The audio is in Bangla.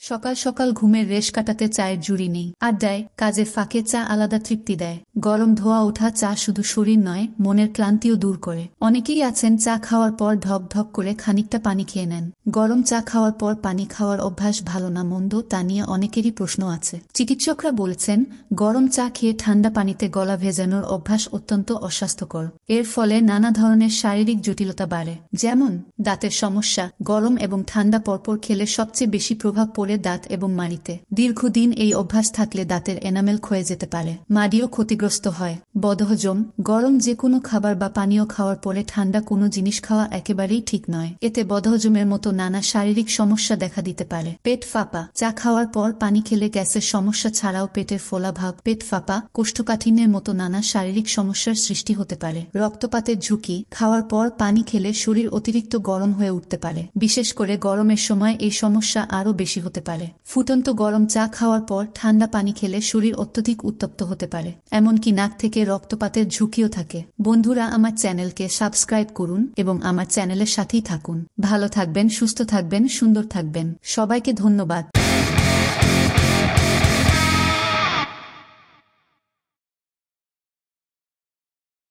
সকাল সকাল ঘুমের রেশ কাটাতে চায়ের জুড়ি নেই। আড্ডায় কাজের ফাঁকে চা আলাদা তৃপ্তি দেয়। গরম ধোয়া ওঠা চা শুধু শরীর নয়, মনের ক্লান্তিও দূর করে। অনেকেই আছেন চা খাওয়ার পর ঢক ঢক করে খানিকটা পানি খেয়ে নেন। গরম চা খাওয়ার পর পানি খাওয়ার অভ্যাস ভালো না মন্দ তা নিয়ে অনেকেরই প্রশ্ন আছে। চিকিৎসকরা বলছেন গরম চা খেয়ে ঠান্ডা পানিতে গলা ভেজানোর অভ্যাস অত্যন্ত অস্বাস্থ্যকর। এর ফলে নানা ধরনের শারীরিক জটিলতা বাড়ে, যেমন দাঁতের সমস্যা। গরম এবং ঠান্ডা পরপর খেলে সবচেয়ে বেশি প্রভাব পড়ে দাঁত এবং মাড়িতে। দীর্ঘদিন এই অভ্যাস থাকলে দাঁতের এনামেল ক্ষয়ে যেতে পারে, মাড়িও ক্ষতিগ্রস্ত হয়। বদহজম। গরম যে কোনো খাবার বা পানীয় খাওয়ার পরে ঠান্ডা কোনো জিনিস খাওয়া একেবারেই ঠিক নয়। এতে বদহজমের মতো নানা শারীরিক সমস্যা দেখা দিতে পারে। পেট ফাঁপা। চা খাওয়ার পর পানি খেলে গ্যাসের সমস্যা ছাড়াও পেটের ফোলাভাব, পেট ফাঁপা, কোষ্ঠকাঠিন্যের মতো নানা শারীরিক সমস্যার সৃষ্টি হতে পারে। রক্তপাতের ঝুঁকি। খাওয়ার পর পানি খেলে শরীর অতিরিক্ত গরম হয়ে উঠতে পারে। বিশেষ করে গরমের সময় এই সমস্যা আরও বেশি হতে পারে। ফুটন্ত গরম চা খাওয়ার পর ঠান্ডা পানি খেলে শরীর অত্যধিক উত্তপ্ত হতে পারে। এমনকি নাক থেকে রক্তপাতের ঝুঁকিও থাকে। বন্ধুরা, আমার চ্যানেলকে সাবস্ক্রাইব করুন এবং আমার চ্যানেলের সাথেই থাকুন। ভালো থাকবেন, সুস্থ থাকবেন, সুন্দর থাকবেন। সবাইকে ধন্যবাদ।